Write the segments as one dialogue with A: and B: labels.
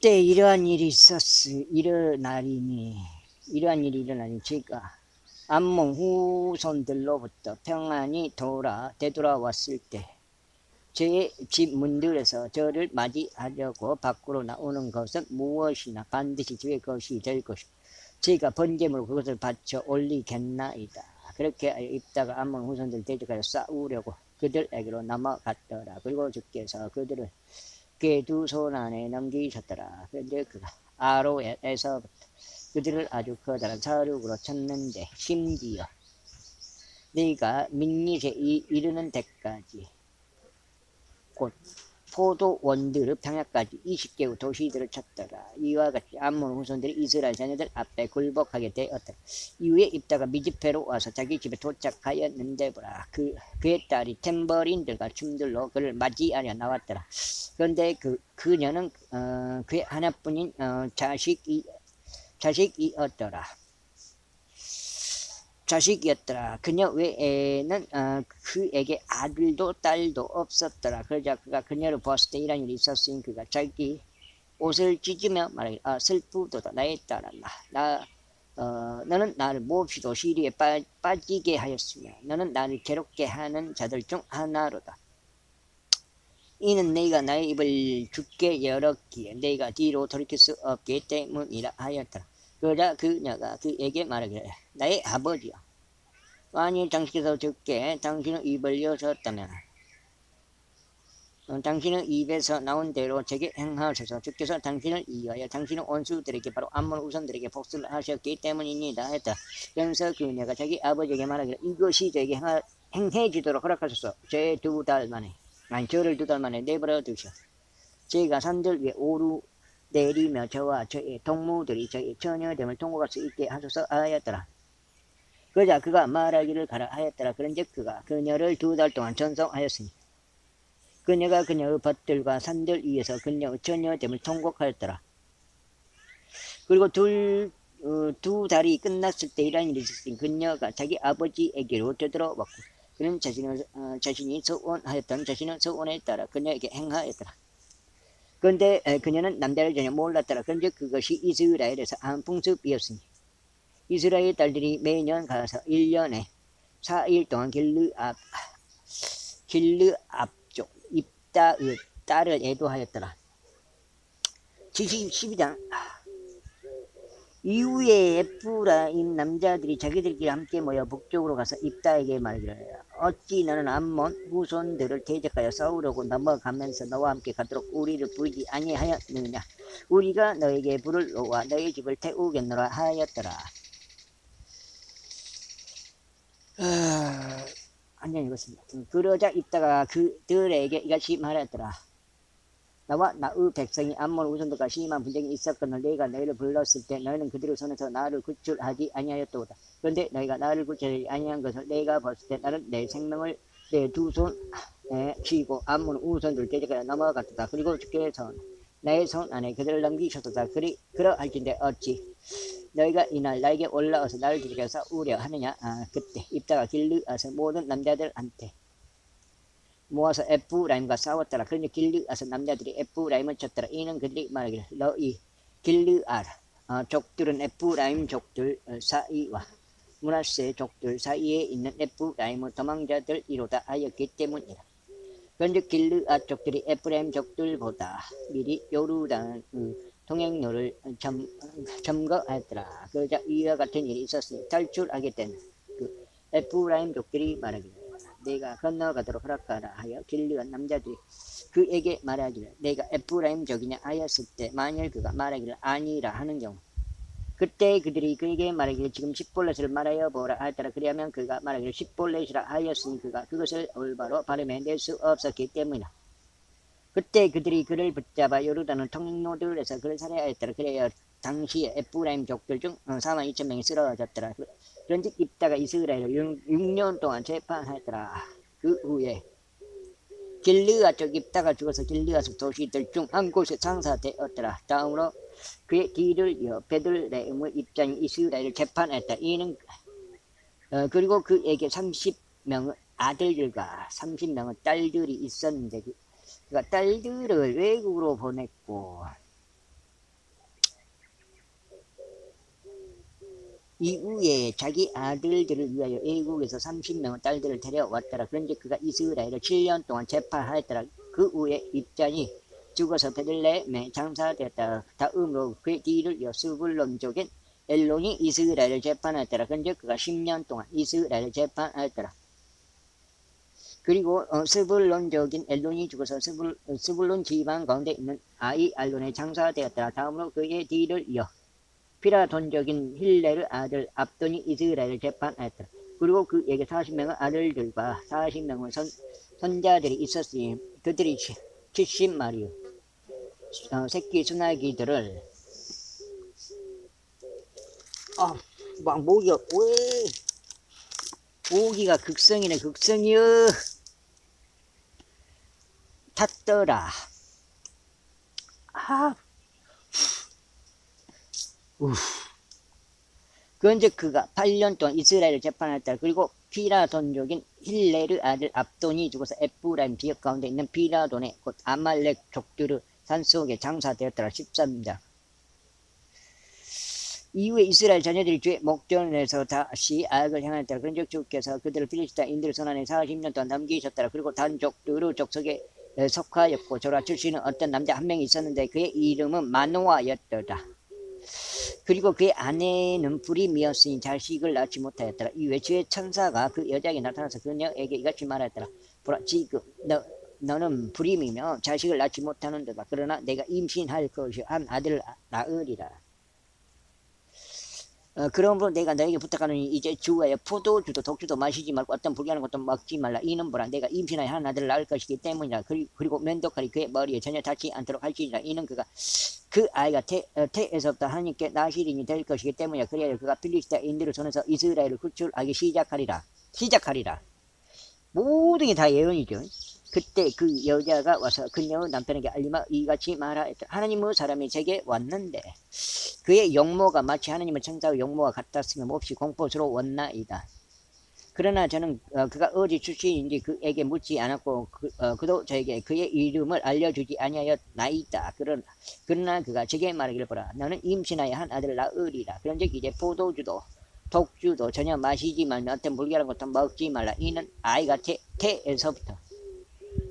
A: 그때 이러한 일이 이러한 일이 일어나니 제가 암몬 후손들로부터 평안이 되돌아왔을 때 제 집 문들에서 저를 맞이하려고 밖으로 나오는 것은 무엇이나 반드시 저의 것이 될 것이고 제가 번제물로 그것을 바쳐 올리겠나이다. 그렇게 입다가 암몬 후손들 대적하여 싸우려고 그들에게로 넘어갔더라. 그리고 주께서 그들을 그의 두 손 안에 넘기셨더라. 그런데 그가 아로에서 그들을 아주 커다란 사륙으로 쳤는데 심지어 네가 민닛에 이르는 데까지 곧 포도원들의 평야까지 20개의 도시들을 쳤더라. 이와 같이 암몬 후손들이 이스라엘 자녀들 앞에 굴복하게 되었더라. 이후에 입다가 미즈페로 와서 자기 집에 도착하였는데 보라. 그의 딸이 탬버린들과 춤들로 그를 맞이하려 나왔더라. 그런데 그녀는 그의 하나뿐인 자식이었더라. 그녀 외에는 그에게 아들도 딸도 없었더라. 그러자 그가 그녀를 보았을 때 이런 일이 있었으니 그가 자기 옷을 찢으며 말하기를 슬프도다 나의 딸아 너는 나를 몹시도 시리에 빠지게 하였으며 너는 나를 괴롭게 하는 자들 중 하나로다. 이는 내가 나의 입을 죽게 열었기에 내가 뒤로 돌이킬 수 없기 때문이라 하였더라. 그러자 그녀가 그에게 말하기를 나의 아버지여 만일 당신께서 듣게 당신의 입을 여셨다면 당신의 입에서 나온 대로 제게 행하셔서 주께서 당신을 이하여 당신의 원수들에게 바로 암몬 후손들에게 복수를 하셨기 때문입니다 했다. 그래서 그녀가 자기 아버지에게 말하기를 이것이 저에게 행해지도록 허락하소서. 저를 2달 만에 내버려 두셔. 제가 산들 위에 오르 내리며 저와 저의 동무들이 저의 처녀됨을 통곡할 수 있게 하소서 하였더라. 그러자 그가 말하기를 가라 하였더라. 그런즉 그가 그녀를 2달 동안 전송하였으니 그녀가 그녀의 밭들과 산들 위에서 그녀의 처녀됨을 통곡하였더라. 그리고 두 달이 끝났을 때 이런 일이 있었으니 그녀가 자기 아버지에게로 되돌아왔고 그는 자신이 소원하였던 자신의 소원에 따라 그녀에게 행하였더라. 그런데 그녀는 남자를 전혀 몰랐더라. 그런데 그것이 이스라엘에서 한 풍습이었으니 이스라엘 딸들이 매년 가서 1년에 4일 동안 길르 앞쪽 입다의 딸을 애도하였더라. 지시 12장 이후에 에프라임 남자들이 자기들끼리 함께 모여 북쪽으로 가서 입다에게 말하기를 어찌 너는 암몬 후손들을 대적하여 싸우려고 넘어가면서 너와 함께 가도록 우리를 부르지 아니하였느냐. 우리가 너에게 불을 놓아 너의 집을 태우겠노라 하였더라. 한장 읽었습니다. 그러자 입다가 그들에게 이같이 말하였더라. 나와 나의 백성이 암몬 후손들과 심한 분쟁이 있었거늘 내가 너희를 불렀을 때 너희는 그들의 손에서 나를 구출하지 아니하였도다. 그런데 너희가 나를 구출하지 아니한 것을 내가 봤을 때 나는 내 생명을 내 두 손에 쥐고 암몬 후손들 대적하여 넘어갔다. 그리고 주께서 나의 손 안에 그들을 넘기셨다. 그러할진대 어찌 너희가 이날 나에게 올라와서 나를 대적하여 싸우려 하느냐. 그때 입다가 길르앗의 모든 남자들한테 모아서 에프라임과 싸웠더라. 그런데 길르앗의 남자들이 에프라임을 쳤더라. 이는 그들이 말하기를 너희 길르앗 족들은 에프라임 족들 사이와 므낫세 족들 사이에 있는 에프라임의 도망자들이로다 하였기 때문이라. 그런데 길르앗 족들이 에프라임 족들보다 미리 요르단 통행로를 점거하였더라. 그러자 이와 같은 일이 있었으니 탈출하게 된 그 에프라임 족들이 말하기를 내가 건너가도록 허락하라 하여 길르앗 남자들이 그에게 말하기를 내가 에프라임 족이냐 하였을 때 만일 그가 말하기를 아니라 하는 경우 그때 그들이 그에게 말하기를 지금 십볼렛을 말하여 보라 하였더라. 그리하면 그가 말하기를 십볼렛이라 하였으니 그가 그것을 올바로 발음해낼 수 없었기 때문이다. 그때 그들이 그를 붙잡아 요르단의 통로들에서 그를 살해하였더라. 그래야 당시에 에프라임 족들 중 42,000명이 쓰러졌더라. 그런즉 입다가 이스라엘을 6년 동안 재판하였더라. 그 후에 길르앗 쪽 입다가 죽어서 길르앗 도시들 중 한 곳에 장사되었더라. 다음으로 그의 뒤를 이어 베들레헴의 입장이 이스라엘을 재판했다. 이는 그리고 그에게 30명의 아들들과 30명의 딸들이 있었는데 그가 딸들을 외국으로 보냈고 이후에 자기 아들들을 위하여 애국에서 30명의 딸들을 데려왔더라. 그런데 그가 이스라엘을 7년 동안 재판하였더라. 그 후에 입잔이 죽어서 베들레헴에 장사되었다. 다음으로 그의 뒤를 이어 스불론족인 엘론이 이스라엘을 재판하였더라. 그런데 그가 10년 동안 이스라엘을 재판하였더라. 그리고 스불론족인 엘론이 죽어서 스불론 지방 가운데 있는 아이 알론에 장사되었더라. 다음으로 그의 뒤를 이어 피라돈족인 힐레르 아들 압돈이 이스라엘을 재판하였더라. 그리고 그에게 40명의 아들들과 40명의 손자들이 있었으니 그들이 70마리 새끼 수나기들을 막 모기가 왜 모기가 극성이네 극성이여 탔더라. 그런데 그가 8년 동안 이스라엘을 재판했다. 그리고 피라돈족인 힐레르 아들 압돈이 죽어서 에프라임 지역 가운데 있는 피라돈의 곧 아말렉 족들의 산속에 장사되었더라. 13장. 이후에 이스라엘 자녀들이 주의 목전에서 다시 악을 행하였더라. 그런즉 주께서 그들을 필리스타인들의 손안에 40년 동안 남기셨더라. 그리고 단족들의 족속에 속하였고 조라 출신은 어떤 남자 한 명이 있었는데 그의 이름은 마노아였더라. 그리고 그의 아내는 불임이었으니 자식을 낳지 못하였더라. 이후에 주의 천사가 그 여자에게 나타나서 그녀에게 이같이 말하였더라. 보라, 지금 너는 불임이며 자식을 낳지 못하는도다. 그러나 내가 임신할 것이요 한 아들을 낳으리라. 그러므로 내가 너에게 부탁하노니 이제 주와여 포도주도 독주도 마시지 말고 어떤 불쾌한 것도 먹지 말라. 이는 보라, 내가 임신하여 한 아들을 낳을 것이기 때문이라. 그리고 면도칼이 그의 머리에 전혀 닿지 않도록 할지니라. 이는 그가 그 아이가 태에서부터 하나님께 나시린이 될 것이기 때문이라. 그래야 그가 필리스타인들의 손에서 이스라엘을 구출하기 시작하리라. 모든 게 다 예언이죠. 그때 그 여자가 와서 그녀의 남편에게 알리마 이같이 말하였다. 하나님의 사람이 제게 왔는데 그의 용모가 마치 하나님의 천사의 용모와 같았으며 몹시 공포스러웠나이다. 그러나 저는 그가 어디 출신인지 그에게 묻지 않았고 그도 저에게 그의 이름을 알려주지 아니하였나이다. 그러나 그가 제게 말하기를 보라, 너는 임신하여 한 아들을 낳으리라. 그런즉 이제 포도주도 독주도 전혀 마시지 말며 어떤 불결한 것도 먹지 말라. 이는 아이가 태에서부터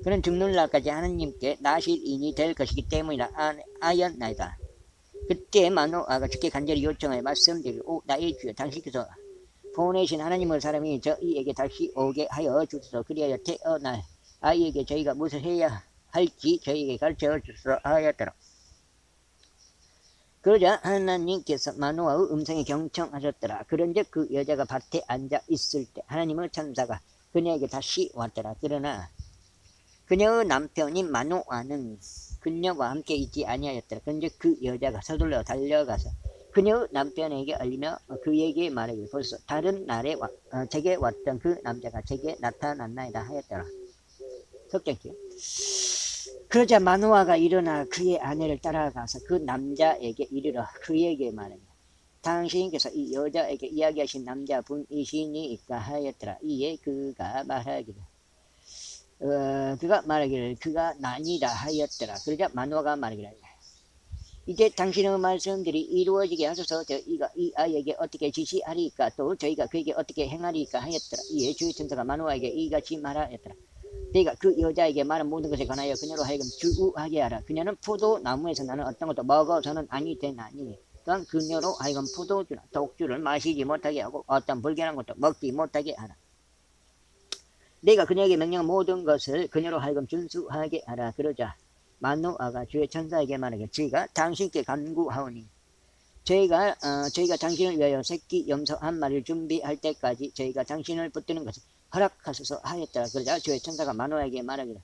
A: 그는 죽는 날까지 하나님께 나실인이 될 것이기 때문이라 하였나이다. 그때 마노아가 주께 간절히 요청하여 말씀드리고 나의 주여 당신께서 보내신 하나님의 사람이 저희에게 다시 오게 하여 주소서. 그리하여 태어날 아이에게 저희가 무엇을 해야 할지 저희에게 가르쳐 주소서 하였더라. 그러자 하나님께서 마노아의 음성에 경청하셨더라. 그런즉 그 여자가 밭에 앉아 있을 때 하나님의 천사가 그녀에게 다시 왔더라. 그러나 그녀의 남편인 마노아는 그녀와 함께 있지 아니하였더라. 그런즉 그 여자가 서둘러 달려가서 그녀의 남편에게 알리며 그에게 말하기를 벌써 다른 날에 제게 왔던 그 남자가 제게 나타났나이다 하였더라. 석정기. 그러자 마노아가 일어나 그의 아내를 따라가서 그 남자에게 이르러 그에게 말하며 당신께서 이 여자에게 이야기하신 남자분이시니까 하였더라. 이에 그가 말하기를 그가 나니라 하였더라. 그러자 마노아가 말하기를 이제 당신의 말씀들이 이루어지게 하소서. 저희가 이 아이에게 어떻게 지시하리까 또 저희가 그에게 어떻게 행하리까 하였더라. 이에 주의 천사가 마노아에게 이같이 말하였더라. 내가 그 여자에게 말한 모든 것에 관하여 그녀로 하여금 주의하게 하라. 그녀는 포도나무에서 나는 어떤 것도 먹어서는 아니 되나니 또한 그녀로 하여금 포도주나 독주를 마시지 못하게 하고 어떤 불결한 것도 먹지 못하게 하라. 내가 그녀에게 명령한 모든 것을 그녀로 하여금 준수하게 하라. 그러자 마노아가 주의 천사에게 말하기를 저희가 당신께 간구하오니 저희가 당신을 위하여 새끼 염소 한 마리를 준비할 때까지 저희가 당신을 붙드는 것을 허락하소서 하였더라. 그러자 주의 천사가 마노아에게 말하기를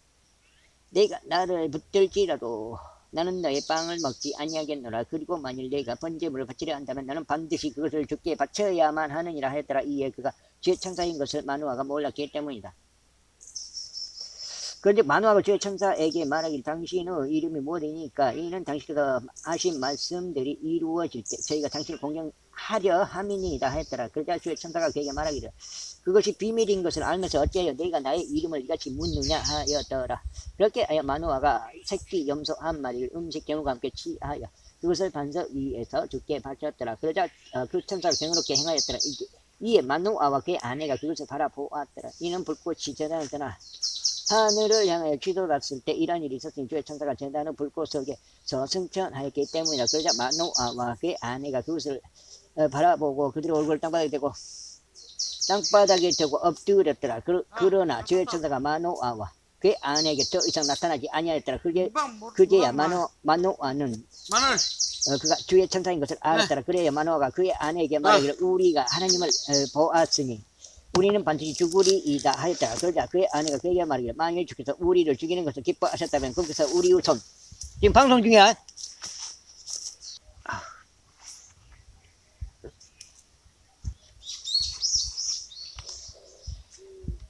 A: 내가 나를 붙들지라도 나는 너의 빵을 먹지 아니하겠노라. 그리고 만일 내가 번제물을 바치려 한다면 나는 반드시 그것을 주께 바쳐야만 하느니라 하였더라. 이에 그가 주의 천사인 것을 마노아가 몰랐기 때문이다. 그런데 마노아가 주의 천사에게 말하길 당신의 이름이 뭐되니까 이는 당신께서 하신 말씀들이 이루어질 때 저희가 당신을 공경하려 함이니이다 하였더라. 그러자 주의 천사가 그에게 말하기를 그것이 비밀인 것을 알면서 어찌하여 내가 나의 이름을 이같이 묻느냐 하였더라. 그렇게 하여 마노아가 새끼 염소 한 마리를 음식 재물과 함께 취하여 그것을 반석 위에서 주께 바쳤더라. 그러자 그 천사가 경이롭게 행하였더라. 이에 마누아와 그의 아내가 그것을 바라보았더라. 이는 불꽃이 재단을 하늘을 향하여 뒤돌았을 때 이런 일이 있었으니 주의 천사가 재단의 불꽃 속에서 승천하였기 때문이다. 그러자 마누아와 그의 아내가 그것을 바라보고 그들의 얼굴을 땅바닥에 대고 엎드렸더라. 그러나 주의 천사가 마누아와 그의 아내에게 더 이상 나타나지 아니하였더라. 그제야 마누아는 그가 주의 천사인 것을 알았더라. 그래야 마누아가 그의 아내에게 말하기를 우리가 하나님을 보았으니 우리는 반드시 죽으리이다 하였더라. 그러자 그의 아내가 그에게 말하기를 만일 주께서 우리를 죽이는 것을 기뻐하셨다면 거기서 우리 우선 지금 방송 중이야.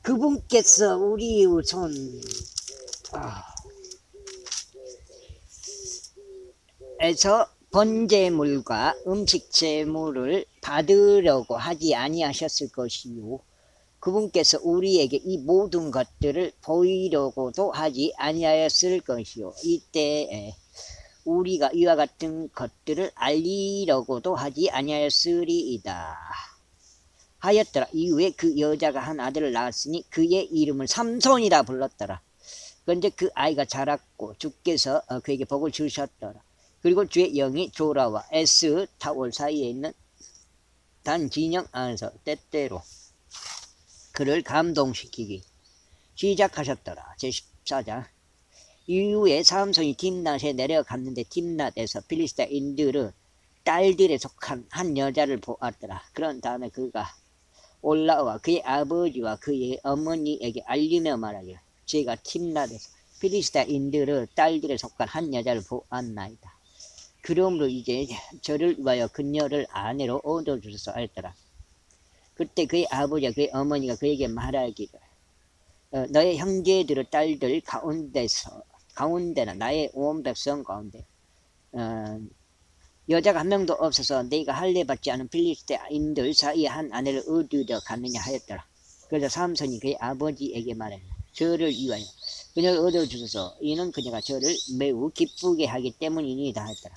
A: 그분께서 우리 우선 에서 번제물과 음식 제물을 받으려고 하지 아니하셨을 것이요 그분께서 우리에게 이 모든 것들을 보이려고도 하지 아니하였을 것이요 이때에 우리가 이와 같은 것들을 알리려고도 하지 아니하였으리이다 하였더라. 이후에 그 여자가 한 아들을 낳았으니 그의 이름을 삼손이라 불렀더라. 그런데 그 아이가 자랐고 주께서 그에게 복을 주셨더라. 그리고 주의 영이 조라와 에스타올 사이에 있는 단 진영 안에서 때때로 그를 감동시키기 시작하셨더라. 제14장 이후에 삼손이 딥낫에 내려갔는데 딥낫에서 필리스타인들은 딸들에 속한 한 여자를 보았더라. 그런 다음에 그가 올라와 그의 아버지와 그의 어머니에게 알리며 말하기를 제가 딥낫에서 필리스타인들의 딸들에 속한 한 여자를 보았나이다. 그러므로 이제 저를 위하여 그녀를 아내로 얻어주소서 하였더라. 그때 그의 아버지와 그의 어머니가 그에게 말하기를 너의 형제들의 딸들 가운데나 나의 온 백성 가운데 여자가 한 명도 없어서 네가 할례받지 않은 필리스타인들 사이에 한 아내를 얻으려 갔느냐 하였더라. 그래서 삼손이 그의 아버지에게 말했다. 저를 위하여 그녀를 얻어주소서. 이는 그녀가 저를 매우 기쁘게 하기 때문이니이다 하였더라.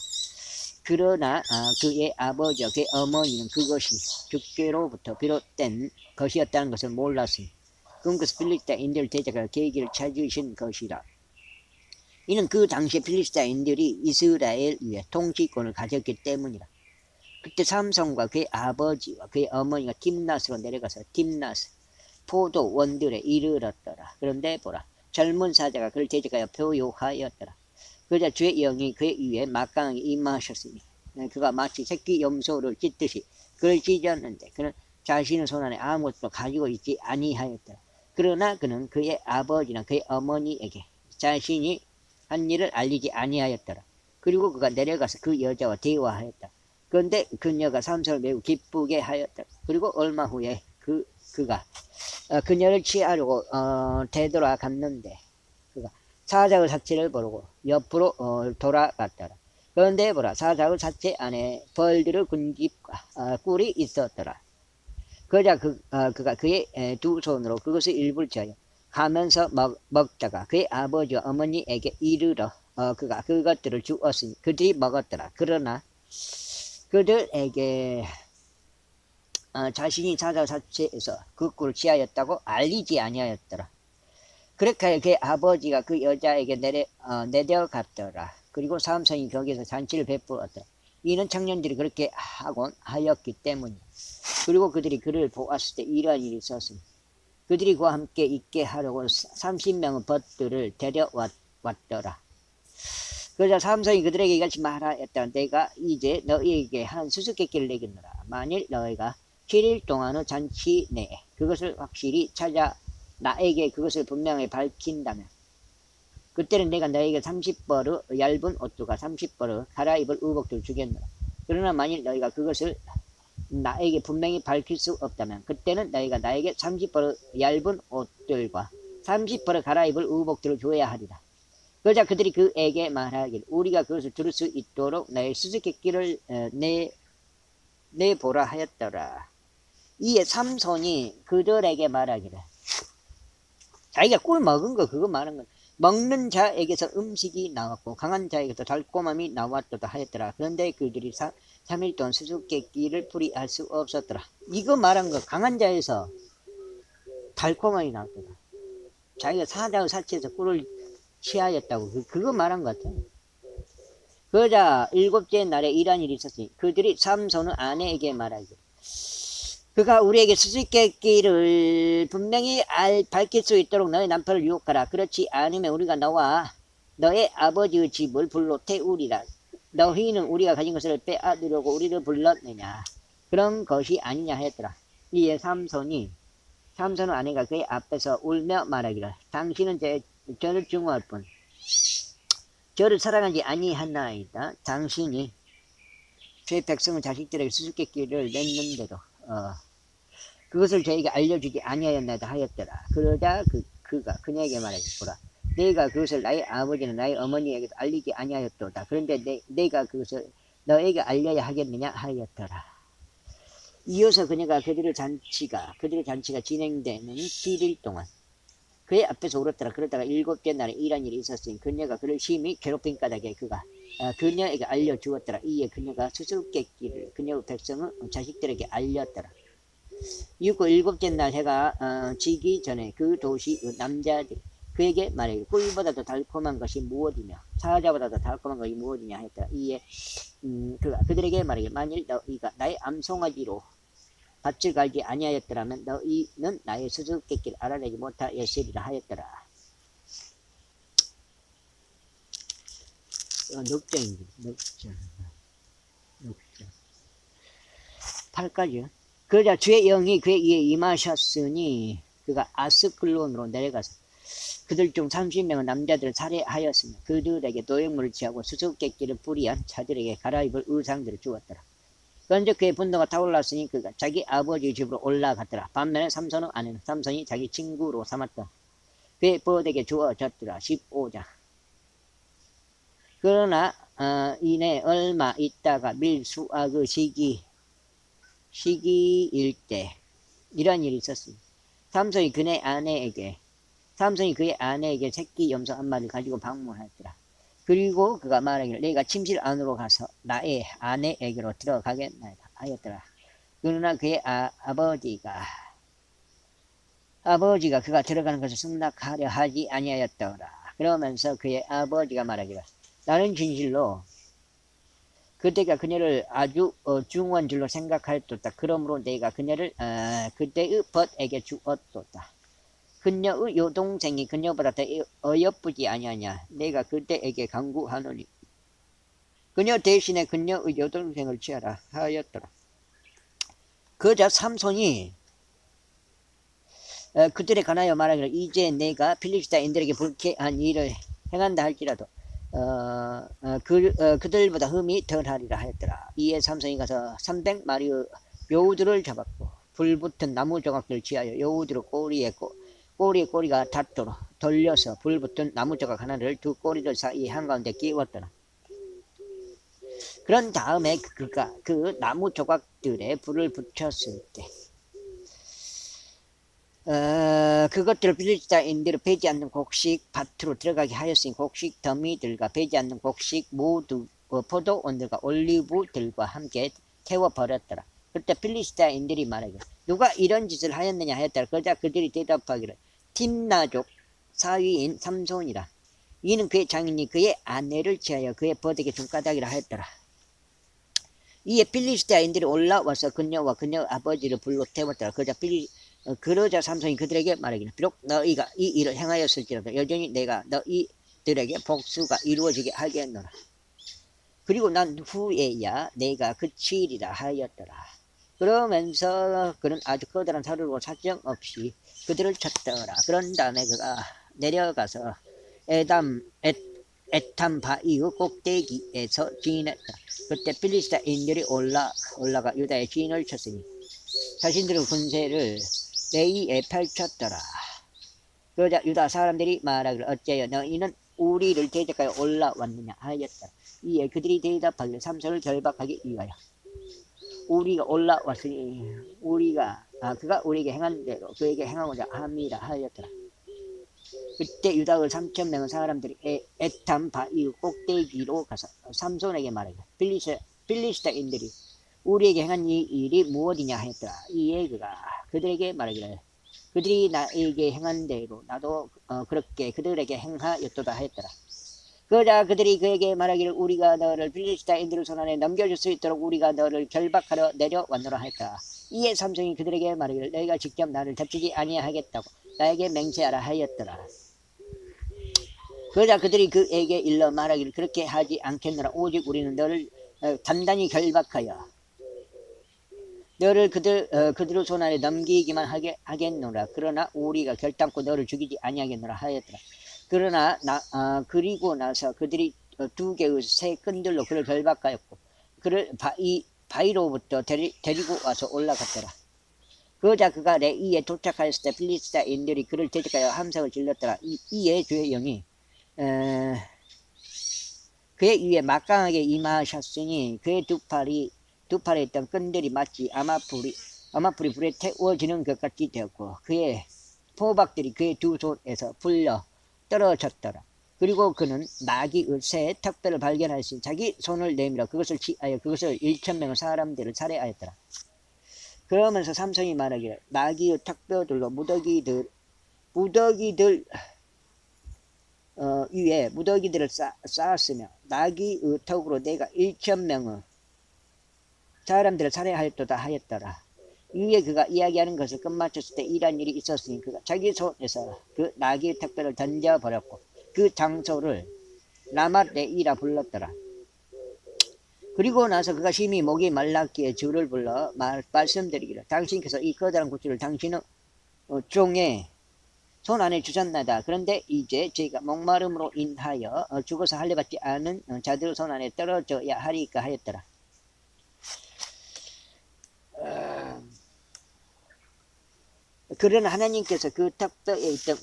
A: 그러나 그의 아버지와 그의 어머니는 그것이 주께로부터 비롯된 것이었다는 것을 몰랐으니 그분께서 필리스타인들 대적할 계기를 찾으신 것이라. 이는 그 당시에 필리스타인들이 이스라엘 위에 통치권을 가졌기 때문이라. 그때 삼손과 그의 아버지와 그의 어머니가 딥낫으로 내려가서 딥낫 포도원들에 이르렀더라. 그런데 보라 젊은 사자가 그를 대적하여 표효하였더라. 그러자 주의 영이 그의 위에 막강하게 임하셨으니 그가 마치 새끼 염소를 찢듯이 그를 찢었는데 그는 자신의 손안에 아무것도 가지고 있지 아니하였더라. 그러나 그는 그의 아버지나 그의 어머니에게 자신이 한 일을 알리지 아니하였더라. 그리고 그가 내려가서 그 여자와 대화하였다. 그런데 그녀가 삼손을 매우 기쁘게 하였더라. 그리고 얼마 후에 그가 그녀를 취하려고 되돌아갔는데 그가 사자의 사체를 보고 옆으로 돌아갔더라. 그런데 보라 사자의 사체 안에 벌들의 군집과 꿀이 있었더라. 그러자 그가 그의 두 손으로 그것을 일부를 쥐어 가면서 먹다가 그의 아버지와 어머니에게 이르러 그가 그것들을 주었으니 그들이 먹었더라. 그러나 그들에게 자신이 사자 사체에서 그 꿀을 취하였다고 알리지 아니하였더라. 그렇게 그의 아버지가 그 여자에게 내려갔더라. 그리고 삼손이 거기서 잔치를 베풀었더라. 이는 청년들이 그렇게 하곤 하였기 때문이다. 그리고 그들이 그를 보았을 때 이러한 일이 있었으니 그들이 그와 함께 있게 하려고 30명의 벗들을 데려왔더라. 그러자 삼손이 그들에게 이같이 말하였다. 내가 이제 너희에게 한 수수께끼를 내겠노라. 만일 너희가 7일 동안의 잔치 내에 그것을 확실히 찾아 나에게 그것을 분명히 밝힌다면 그때는 내가 너희에게 30벌의 얇은 옷과 30벌의 갈아입을 의복들을 주겠노라. 그러나 만일 너희가 그것을 나에게 분명히 밝힐 수 없다면 그때는 너희가 나에게 30벌의 얇은 옷들과 30벌의 갈아입을 의복들을 줘야 하리라. 그러자 그들이 그에게 말하길 우리가 그것을 들을 수 있도록 너의 수수께끼를 내보라 하였더라. 이에 삼손이 그들에게 말하기를 자기가 꿀 먹은 거 그거 말한 건 먹는 자에게서 음식이 나왔고 강한 자에게서 달콤함이 나왔도다 하였더라. 그런데 그들이 3일 동안 수수께끼를 풀이할 수 없었더라. 이거 말한 거 강한 자에서 달콤함이 나왔더라. 자기가 사자의 사치에서 꿀을 취하였다고 그거 말한 것 같아. 그러자 일곱째 날에 이러한 일이 있었으니 그들이 삼손의 아내에게 말하기를 그가 우리에게 수수께끼를 분명히 밝힐 수 있도록 너의 남편을 유혹하라. 그렇지 않으면 우리가 너와 너의 아버지의 집을 불로 태우리라. 너희는 우리가 가진 것을 빼앗으려고 우리를 불렀느냐. 그런 것이 아니냐 했더라. 이에 삼손의 아내가 그의 앞에서 울며 말하기를 당신은 저를 증오할 뿐 저를 사랑하지 아니하나이다. 당신이 제 백성의 자식들에게 수수께끼를 냈는데도 그것을 저에게 알려주지 아니하였나이다 하였더라. 그러자 그가 그녀에게 말하기를 내가 그것을 나의 아버지는 나의 어머니에게도 알리지 아니하였도다. 그런데 내가 그것을 너에게 알려야 하겠느냐 하였더라. 이어서 그녀가 그들의 잔치가 진행되는 7일 동안 그의 앞에서 울었더라. 그러다가 일곱째 날에 이런 일이 있었으니 그녀가 그를 심히 괴롭힌 까닭에 그가 그녀에게 알려주었더라. 이에 그녀가 수수께끼를 그녀의 백성의 자식들에게 알렸더라. 이윽고 일곱째 날 해가 지기 전에 그 도시 남자들이 그에게 말하기를 꿀보다도 달콤한 것이 무엇이며 사자보다도 달콤한 것이 무엇이냐 했더라. 이에 그가 그들에게 말하기를 만일 너희가 나의 암송아지로 밭을 갈지 아니하였더라면 너희는 나의 수수께끼를 알아내지 못하였으리라 하였더라. 넉장이지. 넉장. 8까지요. 그러자 주의 영이 그의 이에 임하셨으니 그가 아스클론으로 내려가서 그들 중 30명의 남자들을 살해하였으며 그들에게 노획물을 취하고 수수께끼를 뿌리한 자들에게 갈아입을 의상들을 주었더라. 그런데 그의 분노가 타올랐으니 그가 자기 아버지 집으로 올라갔더라. 반면에 삼손의 아내는 삼손이 자기 친구로 삼았던 그의 벗에게 주어졌더라. 15장. 그러나 이내 얼마 있다가 밀수확의 시기일 때 이런 일이 있었습니다. 삼손이 그의 아내에게 새끼 염소 한 마리를 가지고 방문하였더라. 그리고 그가 말하기를 내가 침실 안으로 가서 나의 아내에게로 들어가겠나이다 하였더라. 그러나 그의 아버지가 그가 들어가는 것을 승낙하려 하지 아니하였더라. 그러면서 그의 아버지가 말하기를 나는 진실로 그때가 그녀를 아주 중요한 줄로 생각하였도다. 그러므로 내가 그녀를 그때의 벗에게 주었도다. 그녀의 여동생이 그녀보다 더 어여쁘지 아니하냐. 내가 그때에게 강구하노니 그녀 대신에 그녀의 여동생을 취하라 하였더라. 그러자 삼손이 그들에 관하여 말하기를 이제 내가 필리스타인들에게 불쾌한 일을 행한다 할지라도 그들보다 흠이 덜하리라 하였더라. 이에 삼손이 가서 300마리의 여우들을 잡았고 불붙은 나무 조각들을 취하여 여우들의 꼬리의 꼬리가 닿도록 돌려서 불붙은 나무 조각 하나를 두 꼬리들 사이 한가운데 끼웠더라. 그런 다음에 그가 그 나무 조각들에 불을 붙였을 때 그것들을 필리스타인들을 베지 않는 곡식 밭으로 들어가게 하였으니 곡식 더미들과 베지 않는 곡식 모두 포도원들과 올리브들과 함께 태워버렸더라. 그때 필리스타인들이 말하기를 누가 이런 짓을 하였느냐 하였더라. 그러자 그들이 대답하기를 팀나족 사위인 삼손이라. 이는 그의 장인이 그의 아내를 취하여 그의 벗에게 준 까닭이라 하였더라. 이에 필리스타인들이 올라와서 그녀와 그녀 아버지를 불로 태웠더라. 그러자 삼손이 그들에게 말하기를 비록 너희가 이 일을 행하였을지라도 여전히 내가 너희들에게 복수가 이루어지게 하겠노라. 그리고 난 후에야 내가 그치리라 하였더라. 그러면서 그는 아주 커다란 사르로 사정없이 그들을 쳤더라. 그런 다음에 그가 내려가서 에탐 바위의 꼭대기에서 진했다. 그때 필리스타인들이 올라가 유다의 진을 쳤으니 자신들의 군세를 레이에 펼쳤더라. 그러자 유다 사람들이 말하기를 어째여 너희는 우리를 대적하여 올라왔느냐 하였더라. 이에 그들이 대답하기를 삼손을 결박하기 위하여 우리가 올라왔으니 그가 우리에게 행한 대로 그에게 행하고자 함이라 하였더라. 그때 유다의 3,000명의 사람들이 에탄 바위 꼭대기로 가서 삼손에게 말하기를 필리스타인들이 우리에게 행한 이 일이 무엇이냐 했더라. 이에 그가 그들에게 말하기를 그들이 나에게 행한 대로 나도 그렇게 그들에게 행하였도다 했더라. 그러자 그들이 그에게 말하기를 우리가 너를 필리스타인들의 손안에 넘겨줄 수 있도록 우리가 너를 결박하러 내려왔노라 했다. 이에 삼손이 그들에게 말하기를 너희가 직접 나를 잡히지 아니하겠다고 나에게 맹세하라 하였더라. 그러자 그들이 그에게 일러 말하기를 그렇게 하지 않겠노라. 오직 우리는 너를 단단히 결박하여 너를 그들의 손안에 넘기기만 하겠노라. 그러나 우리가 결단코 너를 죽이지 아니하겠노라 하였더라. 그러나 그리고 나서 그들이 두 개의 새 끈들로 그를 결박하였고 그를 바위로부터 데리고 와서 올라갔더라. 그러자 그가 레이에 도착하였을 때 필리스타인들이 그를 대적하여 함성을 질렀더라. 이에 주의 영이 그의 위에 막강하게 임하셨으니 그의 두 팔에 있던 끈들이 마치 아마풀이 불에 태워지는 것 같이 되었고 그의 포박들이 그의 두 손에서 풀려 떨어졌더라. 그리고 그는 나귀의 새 턱뼈를 발견하였으니 자기 손을 내밀어 그것을 취하여 그것을 1,000명의 사람들을 살해하였더라. 그러면서 삼손이 말하기를 나귀의 턱뼈들로 무더기들 위에 무더기들을 쌓았으며 나귀의 턱으로 내가 1,000명의 사람들을 살해하였도다 하였더라. 이에 그가 이야기하는 것을 끝마쳤을 때 이러한 일이 있었으니 그가 자기 손에서 그 나귀의 턱뼈를 던져버렸고 그 장소를 라맛레이라 불렀더라. 그리고 나서 그가 심히 목이 말랐기에 주를 불러 말씀드리기를 당신께서 이 커다란 구슬을 당신의 종의 손 안에 주셨나이다. 그런데 이제 저희가 목마름으로 인하여 죽어서 할례받지 않은 자들의 손 안에 떨어져야 하리까 하였더라. 그러나 하나님께서 그 턱뼈에 있던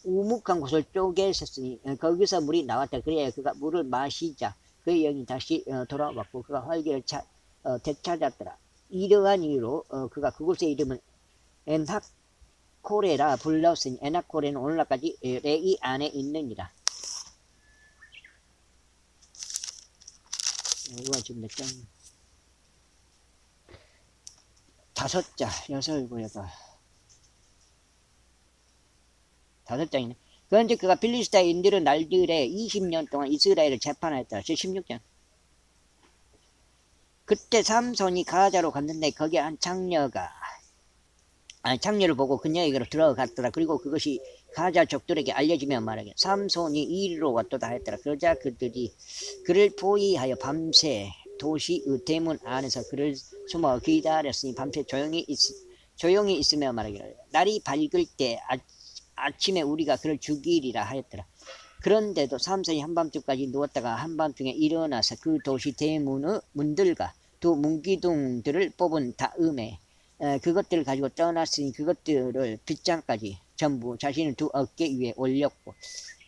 A: 우묵한 곳을 쪼개셨으니 거기서 물이 나왔다. 그래야 그가 물을 마시자 그의 영이 다시 돌아왔고 그가 활기를 되찾았더라. 이러한 이유로 그가 그곳의 이름을 엔하코레라 불렀으니 엔하코레는 오늘날까지 레이 안에 있느니라. 이거 지금 몇 장? 5장, 6, 7, 8 5장이네. 그런데 그가 필리스타인들은 날들에 20년 동안 이스라엘을 재판하였다. 16장. 그때 삼손이 가자로 갔는데 거기에 한 창녀를 보고 그녀에게로 들어갔더라. 그리고 그것이 가자 족들에게 알려지며 말하기를 삼손이 이리로 왔도다 했더라. 그러자 그들이 그를 포위하여 밤새 도시의 대문 안에서 그를 숨어 기다렸으니 밤새 조용히 있으며 말하기를 날이 밝을 때 아침에 우리가 그를 죽이리라 하였더라. 그런데도 삼손이 한밤중까지 누웠다가 한밤중에 일어나서 그 도시 대문의 문들과 두 문기둥들을 뽑은 다음에 그것들을 가지고 떠났으니 그것들을 빗장까지 전부 자신의 두 어깨 위에 올렸고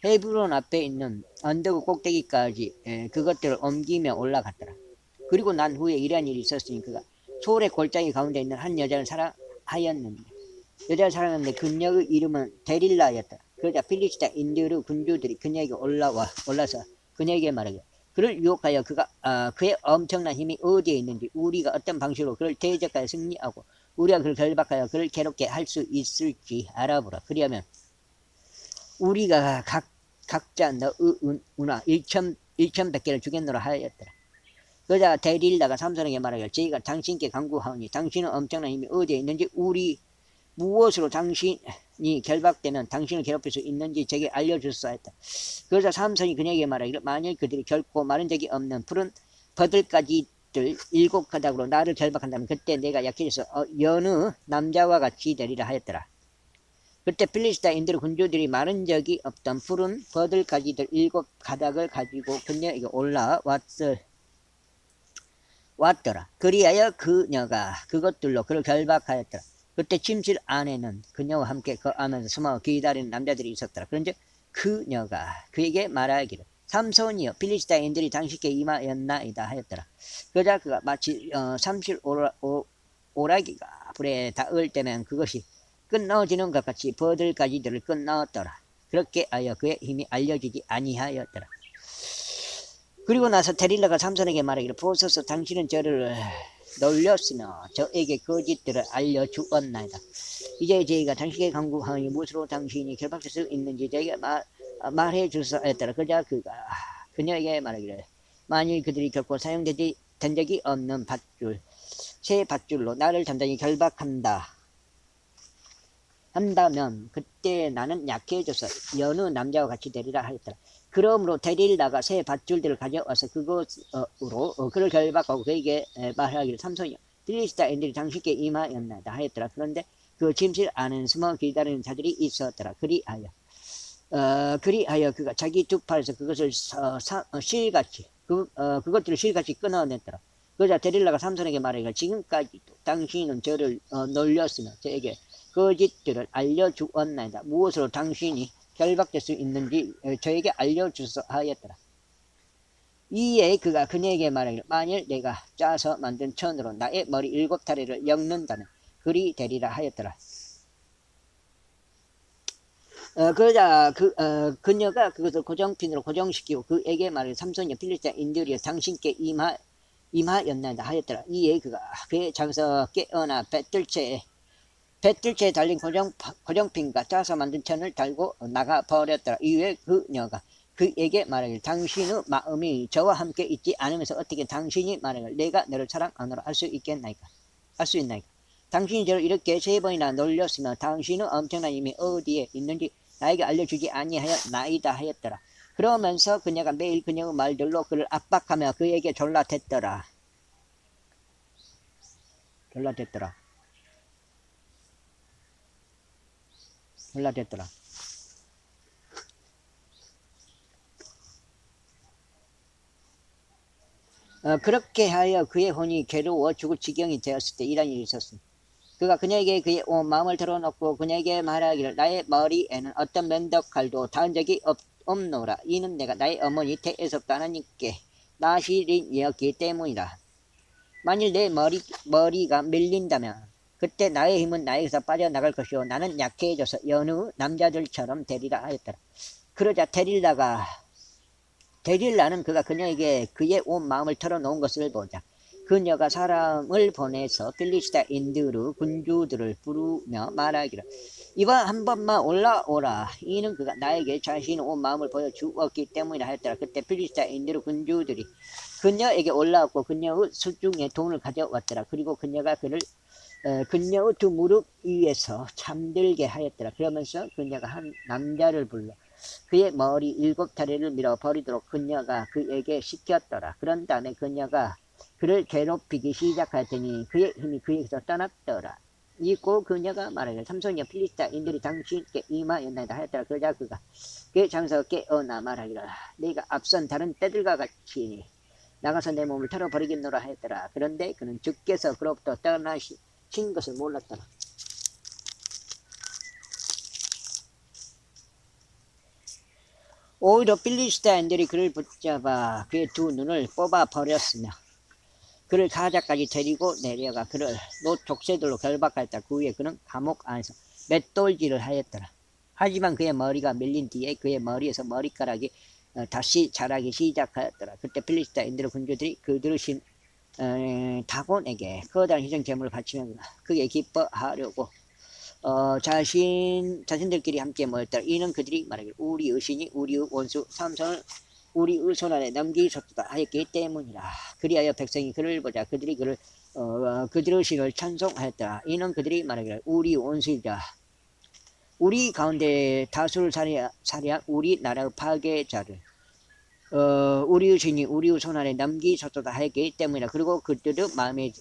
A: 헤브론 앞에 있는 언덕의 꼭대기까지 그것들을 옮기며 올라갔더라. 그리고 난 후에 이러한 일이 있었으니 그가 소울의 골짜기 가운데 있는 한 여자를 사랑하였는데 여자를 사랑했는데 그녀의 이름은 데릴라였다. 그러자 필리스타인들의 군주들이 그녀에게 올라서 그녀에게 말하기를 그를 유혹하여 그의 엄청난 힘이 어디에 있는지 우리가 어떤 방식으로 그를 대적하여 승리하고 우리가 그를 결박하여 그를 괴롭게 할 수 있을지 알아보라. 그리하면 우리가 각자 너의 운하 1,100개를 주겠노라 하였더라. 그러자 데릴라가 삼손에게 말하기를 저희가 당신께 간구하오니 당신은 엄청난 힘이 어디에 있는지 우리 무엇으로 당신이 결박되면 당신을 괴롭힐 수 있는지 제게 알려주소서 했다. 그러자 삼손이 그녀에게 말하기를 만일 그들이 결코 마른 적이 없는 푸른 버들가지들 7가닥으로 나를 결박한다면 그때 내가 약해져서 여느 남자와 같이 되리라 하였더라. 그때 필리스타인들의 군주들이 마른 적이 없던 푸른 버들가지들 7가닥을 가지고 그녀에게 왔더라. 그리하여 그녀가 그것들로 그를 결박하였더라. 그때 침실 안에는 그녀와 함께 거하면서 숨어 기다리는 남자들이 있었더라. 그런즉 그녀가 그에게 말하기를 삼손이여 필리스타인들이 당신께 임하였나이다 하였더라. 그러자 그가 마치 삼실 오라기가 불에 닿을 때면 그것이 끊어지는 것 같이 버들가지들을 끊었더라. 그렇게 하여 그의 힘이 알려지지 아니하였더라. 그리고 나서 데릴라가 삼손에게 말하기를 보소서 당신은 저를 놀렸으나 저에게 거짓들을 알려주었나이다. 이제 저희가 당신에게 간구하니 무엇으로 당신이 결박될 수 있는지 저에게 말해 주소서 하였더라. 그자 그녀에게 말하기를 만일 그들이 결코 사용되지 된 적이 없는 밧줄 새 밧줄로 나를 단단히 한다면 그때 나는 약해져서 여느 남자와 같이 데리라 하였더라. 그러므로 데릴라가 새 밧줄들을 가져와서 그것으로 그를 결박하고 그에게 말하기를 삼손이여 필리스타인들이 당신께 임하였나이다 하였더라. 그런데 그 침실 안에 숨어 기다리는 자들이 있었더라. 그리하여 그가 자기 두 팔에서 그것을 그것들을 실같이 끊어냈더라. 그러자 데릴라가 삼손에게 말하기를 지금까지도 당신은 저를 놀렸으며 저에게 거짓들을 알려주었나이다. 무엇으로 당신이 결박될 수 있는지 저에게 알려주소 하였더라. 이에 그가 그녀에게 말하기를 만일 내가 짜서 만든 천으로 나의 머리 7다리를 엮는다면 그리 되리라 하였더라. 그러자 그녀가 그것을 고정핀으로 고정시키고 그에게 말하기를 삼손이여 필리스타인들이 당신께 임하였나이다 하였더라. 이에 그가 그의 장에서 깨어나 뱃들채에 달린 고정핀과 짜서 만든 천을 달고 나가 버렸더라. 이후에 그녀가 그에게 말하기를 당신의 마음이 저와 함께 있지 않으면서 어떻게 당신이 말하기를 내가 너를 사랑하노라 할 수 있나이까? 당신이 저를 이렇게 3번이나 놀렸으며 당신의 엄청난 힘이 어디에 있는지 나에게 알려주지 아니하였나이다 하였더라. 그러면서 그녀가 매일 그녀의 말들로 그를 압박하며 그에게 졸라댔더라. 그렇게 하여 그의 혼이 괴로워 죽을 지경이 되었을 때 이런 일이 있었습니다. 그가 그녀에게 그의 온 마음을 털어놓고 그녀에게 말하기를 나의 머리에는 어떤 면도칼도 닿은 적이 없노라. 이는 내가 나의 어머니 태에서부터 하나님께 나시린이었기 때문이라. 만일 내 머리가 밀린다면 그때 나의 힘은 나에게서 빠져나갈 것이요 나는 약해져서 여느 남자들처럼 되리라 하였더라. 그러자 데릴라는 그가 그녀에게 그의 온 마음을 털어놓은 것을 보자 그녀가 사람을 보내서 필리스타인들의 군주들을 부르며 말하기를 이번 한 번만 올라오라. 이는 그가 나에게 자신의 온 마음을 보여주었기 때문이라 하였더라. 그때 필리스타인들의 군주들이 그녀에게 올라왔고 그녀의 수중에 돈을 가져왔더라. 그리고 그녀가 그녀의 두 무릎 위에서 잠들게 하였더라. 그러면서 그녀가 한 남자를 불러 그의 머리 7다리를 밀어 버리도록 그녀가 그에게 시켰더라. 그런 다음에 그녀가 그를 괴롭히기 시작하더니 그의 힘이 그에게서 떠났더라. 이고 그녀가 말하기를 삼손이여 필리스타인들이 당신께 임하였나이다 하였더라. 그러자 그가 그의 장에서 깨어나 말하기를 네가 앞선 다른 때들과 같이 나가서 내 몸을 털어버리겠노라 하였더라. 그런데 그는 주께서 그로부터 떠나신 것을 몰랐더라. 오히려 필리스타인들이 그를 붙잡아 그의 두 눈을 뽑아 버렸으며 그를 가자까지 데리고 내려가 그를 노족새들로 결박하였다. 그 후에 그는 감옥 안에서 맷돌질을 하였더라. 하지만 그의 머리가 밀린 뒤에 그의 머리에서 머리카락이 다시 자라기 시작하였더라. 그때 필리스타인들의 군주들이 그들의 다곤에게 커다란 희생 제물을 바치며 그게 기뻐하려고 자신들끼리 함께 모였더라. 이는 그들이 말하기를 우리의 신이 우리의 원수 삼손을 우리의 손안에 넘기셨다 하였기 때문이라. 그리하여 백성이 그를 보자 그들이 그들의 신을 찬송하였더라. 이는 그들이 말하기를 우리 원수이자 우리 가운데 다수를 살해한 우리 나라의 파괴자를 우리의 신이 우리의 손안에 넘기셨다 하였기 때문이라. 그리고 그들의 마음에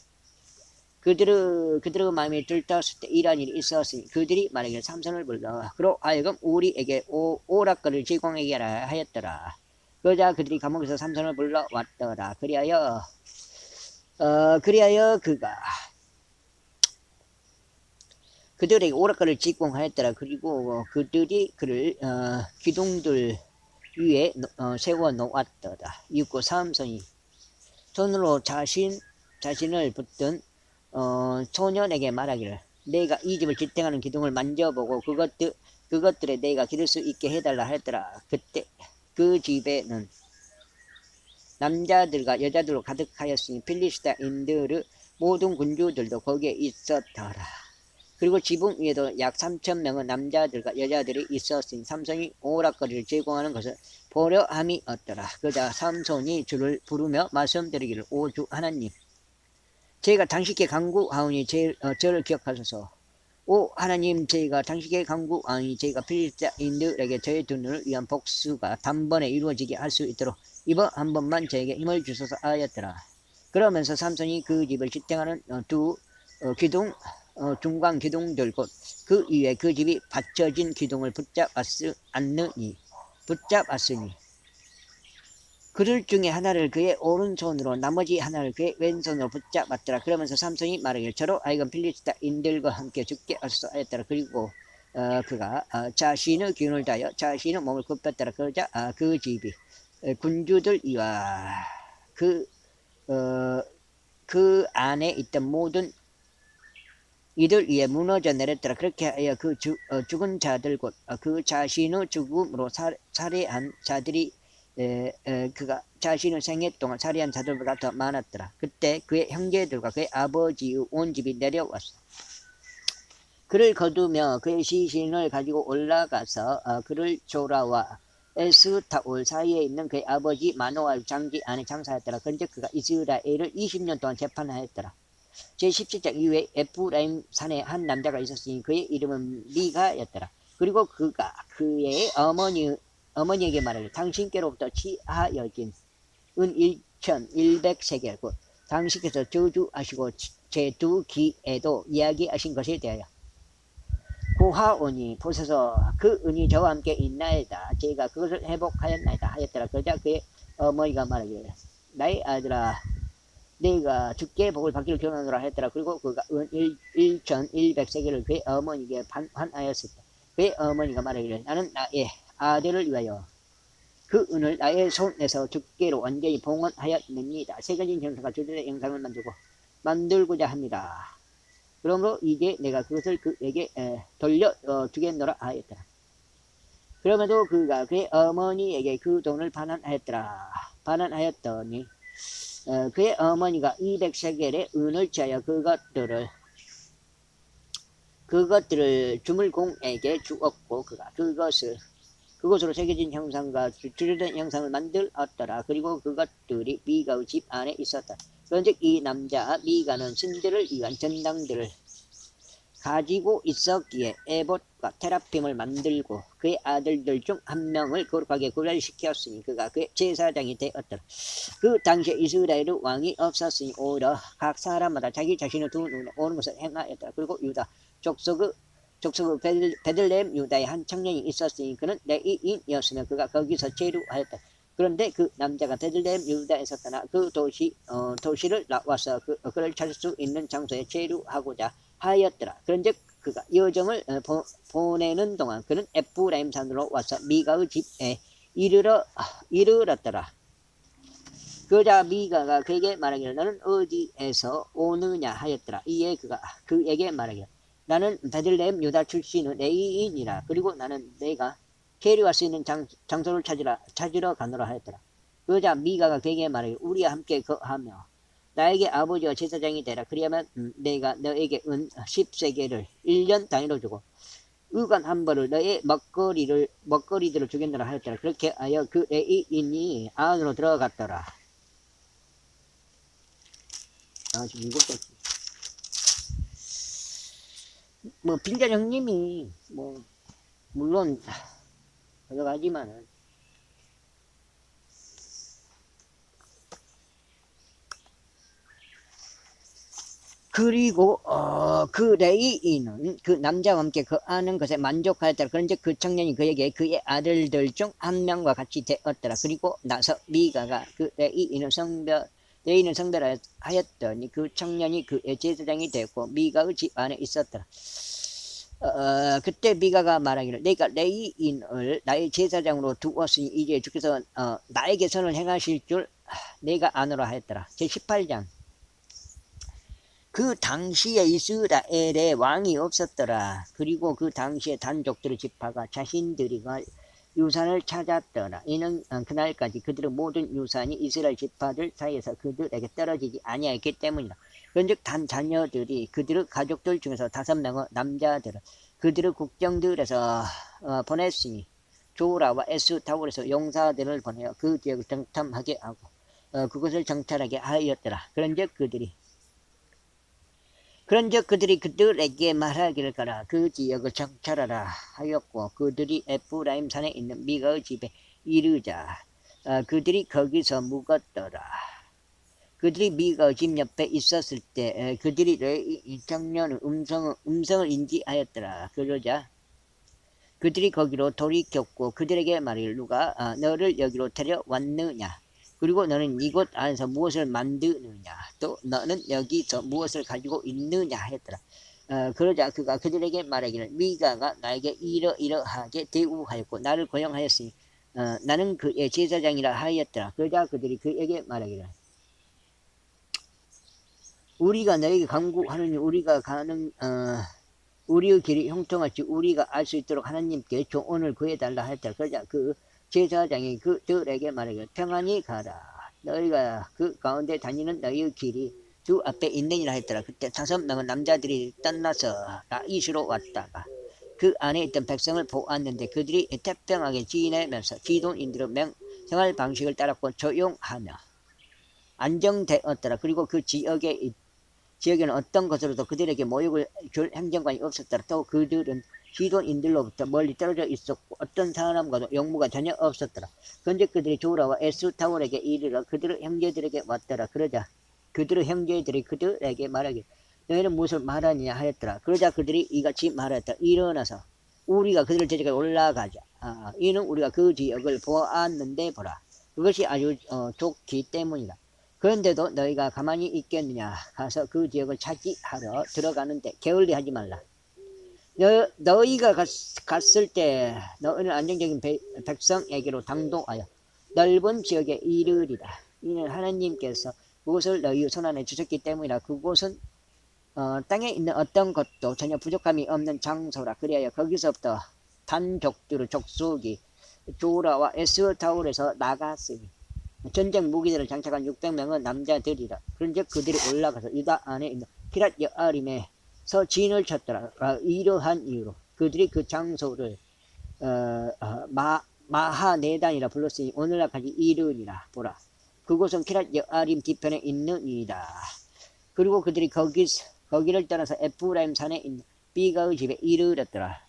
A: 들떴을 때 이러한 일이 있었으니 그들이 말하기를 삼손을 불러 그로 하여금 우리에게 오락거를 제공하게 하였더라. 그러자 그들이 감옥에서 삼손을 불러왔더라. 그리하여 그가 그들에게 오락거를 제공하였더라. 그리고 그들이 그를 기둥들 위에 세워 놓았더라. 이윽고 삼손이 손으로 자신을 붙든 소년에게 말하기를 내가 이 집을 지탱하는 기둥을 만져보고 그것들에 내가 기를 수 있게 해달라 했더라. 그때 그 집에는 남자들과 여자들로 가득하였으니 필리스타인들의 모든 군주들도 거기에 있었더라. 그리고 지붕 위에도 약 3,000명의 남자들과 여자들이 있었으니 삼손이 오락거리를 제공하는 것을 보려 함이 없더라. 그러자 삼손이 주를 부르며 말씀드리기를 오 주 하나님, 저희가 당신께 간구하오니 저를 기억하소서. 오 하나님, 저희가 당신께 간구하오니 저희가 필리스타인들에게 저희 두 눈을 위한 복수가 단번에 이루어지게 할 수 있도록 이번 한 번만 저에게 힘을 주소서 하였더라. 그러면서 삼손이 그 집을 지탱하는 두 기둥 중간 기둥들 곧 그 위에 그 집이 받쳐진 기둥을 붙잡았으니 그들 중에 하나를 그의 오른손으로 나머지 하나를 그의 왼손으로 붙잡았더라. 그러면서 삼손이 말하기를 저로 하여금 필리스타인들과 함께 죽게 하소서 하였더라. 그리고 그가 자신의 기운을 다하여 자신의 몸을 굽혔더라. 그러자 그 집이 군주들이와 그 안에 있던 모든 이들 위에 무너져 내렸더라. 그렇게 하여 그 죽은 자들 곧 그 자신의 죽음으로 살해한 자들이 그가 자신의 생애 동안 살해한 자들보다 더 많았더라. 그때 그의 형제들과 그의 아버지의 온 집이 내려왔어. 그를 거두며 그의 시신을 가지고 올라가서 그를 조라와 에스타올 사이에 있는 그의 아버지 마노아 장지 안에 장사했더라. 그런데 그가 이스라엘을 20년 동안 재판하였더라. 제17장 이후에 에프라임 산에 한 남자가 있었으니 그의 이름은 미가였더라. 그리고 그가 그의 어머니에게 말하기를 당신께로부터 취하여진 은 1,100세겔 곧 당신께서 저주하시고 제 두 귀에도 이야기하신 것에 대하여 고하오니 보소서 그 은이 저와 함께 있나이다. 제가 그것을 회복하였나이다 하였더라. 그러자 그의 어머니가 말하기를 나의 아들아 내가 주께 복을 받기를 기원하노라 했더라. 그리고 그가 은 1,100세겔을 그의 어머니에게 환하였을 때 그의 어머니가 말하기를 나는 나의 아들을 위하여 그 은을 나의 손에서 주께로 완전히 봉헌하였습니다. 새겨진 형상과 주들의 형상을 만들고자 합니다. 그러므로 이제 내가 그것을 그에게 돌려 주겠노라 하였더라. 그럼에도 그가 그의 어머니에게 그 돈을 반환하였더니 그의 어머니가 200세겔의 은을 취하여 그것들을 주물공에게 주었고 그가 그것으로 새겨진 형상과 주려던 형상을 만들었더라. 그리고 그것들이 미가의 집 안에 있었다. 그런즉 이 남자 미가는 신들을 위한 전당들을 가지고 있었기에 에봇과 테라핌을 만들고 그의 아들들 중 한 명을 거룩하게 구별시켰으니 그가 그의 제사장이 되었더라. 그 당시에 이스라엘의 왕이 없었으니 오히려 각 사람마다 자기 자신의 두 눈에 오는 것을 행하였더라. 그리고 유다 족속의 베들레헴 유다에 한 청년이 있었으니 그는 레위인이었으며 그가 거기서 체류하였다. 그런데 그 남자가 베들레헴 유다에서 떠나 그 도시를 나와서 그를 찾을 수 있는 장소에 체류하고자 하였더라. 그런즉 그가 여정을 보내는 동안 그는 에프라임 산으로 와서 미가의 집에 이르렀더라. 그러자 미가가 그에게 말하기를 너는 어디에서 오느냐 하였더라. 이에 그가 그에게 말하기를 나는 베들레헴 유다 출신의 레위인이라. 그리고 나는 내가 계류할 수 있는 장소를 찾으러 가노라 하였더라. 그러자 미가가 그에게 말하기를 우리와 함께 거하며 나에게 아버지와 제사장이 되라. 그리하면 내가 너에게 은 10세겔을 1년 단위로 주고 의관 한 벌을 너의 먹거리들을 주겠노라 하였더라. 그렇게 하여 그 레위인이 안으로 들어갔더라. 지금 이것도 빈자 형님이 물론 여러 가지만은 그리고 그 레위인은 그 남자와 함께 거하는 것에 만족하였더라. 그런데 그 청년이 그에게 그의 아들들 중 한 명과 같이 되었더라. 그리고 나서 미가가 그 레위인을 성별하였더니 그 청년이 그의 제사장이 되었고 미가의 집 안에 있었더라. 그때 미가가 말하기를 내가 레위인을 나의 제사장으로 두었으니 이제 주께서 나에게 선을 행하실 줄 내가 아노라 하였더라. 제18장 그 당시에 이스라엘에 왕이 없었더라. 그리고 그 당시에 단족들의 지파가 자신들이 유산을 찾았더라. 이는 그날까지 그들의 모든 유산이 이스라엘 지파들 사이에서 그들에게 떨어지지 아니하였기 때문이다. 그런즉 단 자녀들이 그들의 가족들 중에서 5명의 남자들을 그들의 국정들에서 보냈으니 조라와 에스타올에서 용사들을 보내어 그 지역을 정탐하게 하고 그것을 정찰하게 하였더라. 그런즉 그들이 그들에게 말하기를 가라. 그 지역을 정찰하라 하였고 그들이 에프라임 산에 있는 미가의 집에 이르자 그들이 거기서 묵었더라. 그들이 미가의 집 옆에 있었을 때 그들이 이 청년의 음성을 인지하였더라. 그러자 그들이 거기로 돌이켰고 그들에게 말하기를 누가 너를 여기로 데려왔느냐. 그리고 너는 이곳 안에서 무엇을 만드느냐. 또 너는 여기서 무엇을 가지고 있느냐 했더라. 그러자 그가 그들에게 말하기를 미가가 나에게 이러이러하게 대우하였고 나를 고용하였으니 나는 그의 제사장이라 하였더라. 그러자 그들이 그에게 말하기를 우리가 너에게 간구하느니 우리가 가는 우리의 길이 형통할지 우리가 알 수 있도록 하나님께 조언을 구해달라 했더라. 그러자 그 제사장이 그들에게 말하기를 평안히 가라. 너희가 그 가운데 다니는 너희의 길이 주 앞에 있느니라 했더라. 그때 5명의 남자들이 떠나서 라이스로 왔다가 그 안에 있던 백성을 보았는데 그들이 태평하게 지내면서 지돈인들의 생활 방식을 따랐고 조용하며 안정되었더라. 그리고 그 지역에는 어떤 것으로도 그들에게 모욕을 줄 행정관이 없었더라. 또 그들은 시돈인들로부터 멀리 떨어져 있었고 어떤 사람과도 용무가 전혀 없었더라. 그런데 그들이 조라와 에스타올에게 이르러 그들의 형제들에게 왔더라. 그러자 그들의 형제들이 그들에게 말하기를 너희는 무엇을 말하느냐 하였더라. 그러자 그들이 이같이 말하였더라. 일어나서 우리가 그들을 데리고 올라가자. 이는 우리가 그 지역을 보았는데 보라. 그것이 아주 좋기 때문이다. 그런데도 너희가 가만히 있겠느냐. 가서 그 지역을 차지하러 들어가는데 게을리하지 말라. 너희가 갔을 때 너희는 안정적인 백성에게로 당도하여 넓은 지역에 이르리라. 이는 하나님께서 그곳을 너희 손안에 주셨기 때문이라. 그곳은 땅에 있는 어떤 것도 전혀 부족함이 없는 장소라. 그리하여 거기서부터 단족들의 족속이 조라와 에스타올에서 나갔으니 전쟁 무기들을 장착한 600명의 남자들이라. 그런즉 그들이 올라가서 유다 안에 있는 키랏 여아림에서 진을 쳤더라. 이러한 이유로 그들이 그 장소를 마하네단이라 불렀으니 오늘날까지 이르니라. 보라, 그곳은 키랏 여아림 뒤편에 있느니라. 그리고 그들이 거기를 떠나서 에프라임 산에 있는 비가의 집에 이르렀더라.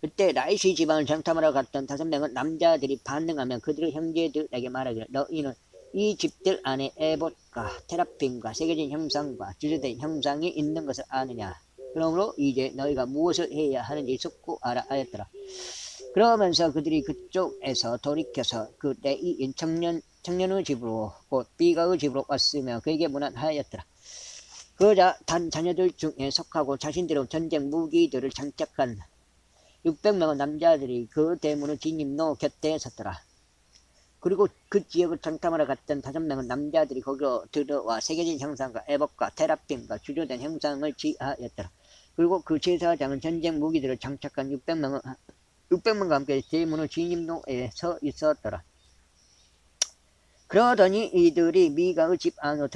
A: 그때 라이시 지방을 정탐하러 갔던 5명의 남자들이 반응하며 그들의 형제들에게 말하기를 너희는 이 집들 안에 에봇과 테라핌과 새겨진 형상과 주제된 형상이 있는 것을 아느냐. 그러므로 이제 너희가 무엇을 해야 하는지 숙고하라 하였더라. 그러면서 그들이 그쪽에서 돌이켜서 그 레이인 청년의 집으로 곧 비가의 집으로 왔으며 그에게 문안하였더라. 그러자 단 자녀들 중에 속하고 자신들의 전쟁 무기들을 장착한 600명의 남자들이 그 대문의 진입로 곁에 섰더라. 그리고 그 지역을 정탐하러 갔던 5명의 남자들이 거기로 들어와 새겨진 형상과 에봇과 테라핌과 주조된 형상을 지하였더라. 그리고 그 제사장은 전쟁 무기들을 장착한 600명과 함께 대문의 진입로에 서 있었더라. 그러더니 이들이 미가의 집 안으로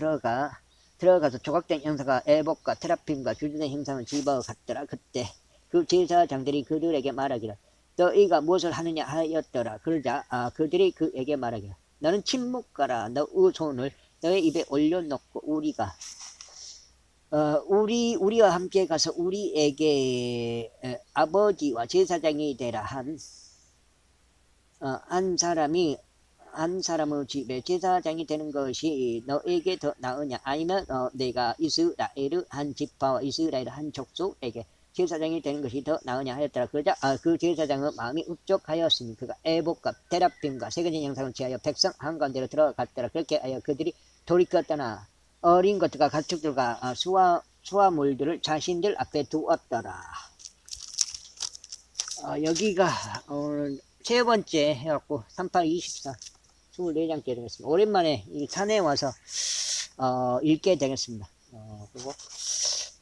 A: 들어가서 조각된 형상과 에봇과 테라핌과 주조된 형상을 집어갔더라. 그때 그 제사장들이 그들에게 말하기를 너희가 무엇을 하느냐 하였더라. 그러자 그들이 그에게 말하기를 너는 침묵하라. 너의 손을 너의 입에 올려놓고 우리와 함께 가서 우리에게 아버지와 제사장이 되라 한 사람의 집에 제사장이 되는 것이 너에게 더 나으냐. 아니면 내가 이스라엘의 한 지파와 이스라엘의 한 족속에게 제사장이 되는 것이 더 나으냐 하였더라. 그러자 그 제사장은 마음이 흡족하였으니 그가 에봇과 테라핌과 새겨진 형상을 취하여 백성 한가운데로 들어갔더라. 그렇게 하여 그들이 돌이켜 떠나 어린 것들과 가축들과 수화물들을 자신들 앞에 두었더라. 여기가 세 번째 해갖고 38, 24 24장째 되겠습니다. 오랜만에 이 산에 와서 읽게 되겠습니다. 그리고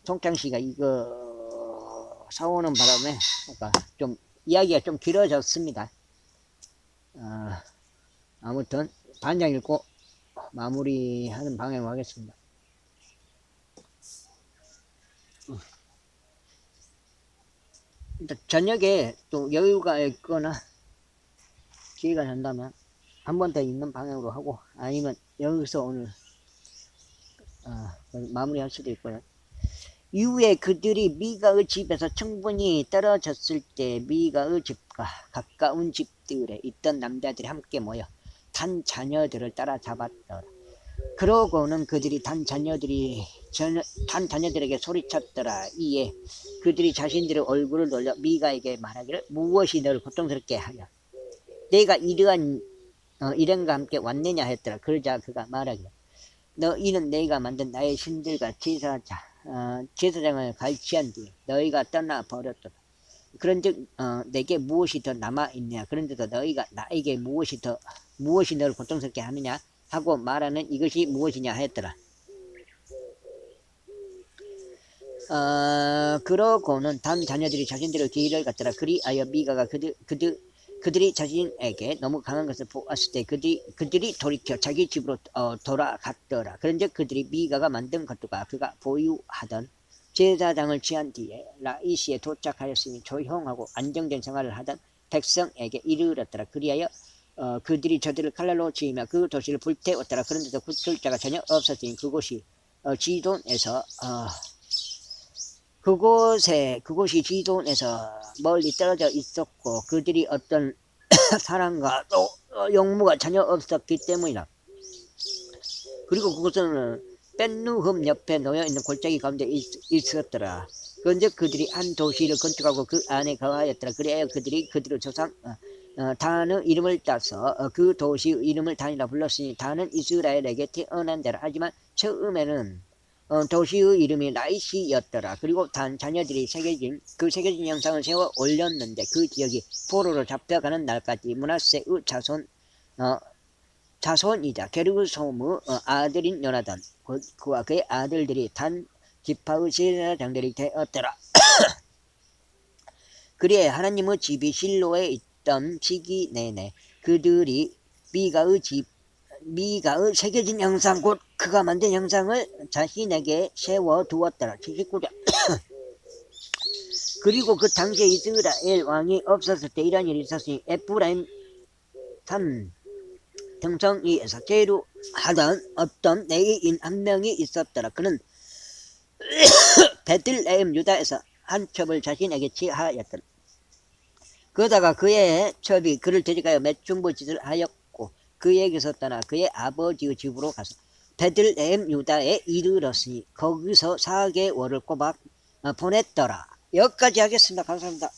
A: 통장 씨가 이거 사오는 바람에 그러니까 좀 이야기가 좀 길어졌습니다. 아무튼 반장 읽고 마무리하는 방향으로 하겠습니다. 일단 저녁에 또 여유가 있거나 기회가 된다면 한 번 더 있는 방향으로 하고 아니면 여기서 오늘 마무리할 수도 있고요. 이후에 그들이 미가의 집에서 충분히 떨어졌을 때 미가의 집과 가까운 집들에 있던 남자들이 함께 모여 단 자녀들을 따라잡았더라. 그러고는 그들이 단 자녀들에게 소리쳤더라. 이에 그들이 자신들의 얼굴을 돌려 미가에게 말하기를 무엇이 너를 고통스럽게 하여 내가 이런과 함께 왔느냐 했더라. 그러자 그가 말하기를 너희는 내가 만든 나의 신들과 제사장을 갈취한 뒤에 너희가 떠나버렸도다. 그런즉 내게 무엇이 더 남아있냐. 그런데도 너희가 나에게 무엇이 너를 고통스럽게 하느냐 하고 말하는 이것이 무엇이냐 하였더라. 그러고는 단 자녀들이 자신들의 길을 갔더라. 그리하여 미가가 그들이 자신에게 너무 강한 것을 보았을 때 그들이 돌이켜 자기 집으로 돌아갔더라. 그런즉 그들이 미가가 만든 것과 그가 보유하던 제사장을 취한 뒤에 라이시에 도착하였으니 조용하고 안정된 생활을 하던 백성에게 이르렀더라. 그리하여 그들이 저들을 칼날로 치며 그 도시를 불태웠더라. 그런데도 구출 자가 전혀 없었으니 그곳이 지돈에서 멀리 떨어져 있었고 그들이 어떤 사람과 또 용무가 전혀 없었기 때문이다. 그리고 그곳은 뺀누흠 옆에 놓여있는 골짜기 가운데 있었더라. 그런데 그들이 한 도시를 건축하고 그 안에 거하였더라. 그래야 그들이 그들의 조상 단의 이름을 따서 그 도시의 이름을 단이라 불렀으니 단은 이스라엘에게 태어난 데라. 하지만 처음에는 도시의 이름이 라이시였더라. 그리고 단 자녀들이 새겨진 형상을 세워 올렸는데 그 지역이 포로로 잡혀가는 날까지 므낫세의 자손이자 게르솜의 아들인 요나단 그와 그의 아들들이 단 지파의 제사장들이 되었더라. 그리에 하나님의 집이 실로에 있던 시기 내내 그들이 미가의 새겨진 형상 곧 그가 만든 형상을 자신에게 세워두었더라. 79절 그리고 그 당시에 이스라엘 왕이 없었을 때 이런 일이 있었으니 에프라임 산 등성이에서 제루하던 어떤 레위인 한 명이 있었더라. 그는 베들레헴 유다에서 한 첩을 자신에게 취하였더라. 그러다가 그의 첩이 그를 대적하여 맷중부 짓을 하였고 그에게서 떠나 그의 아버지의 집으로 가서 베들레헴 유다에 이르렀으니 거기서 4개월을 꼬박 보냈더라. 여기까지 하겠습니다. 감사합니다.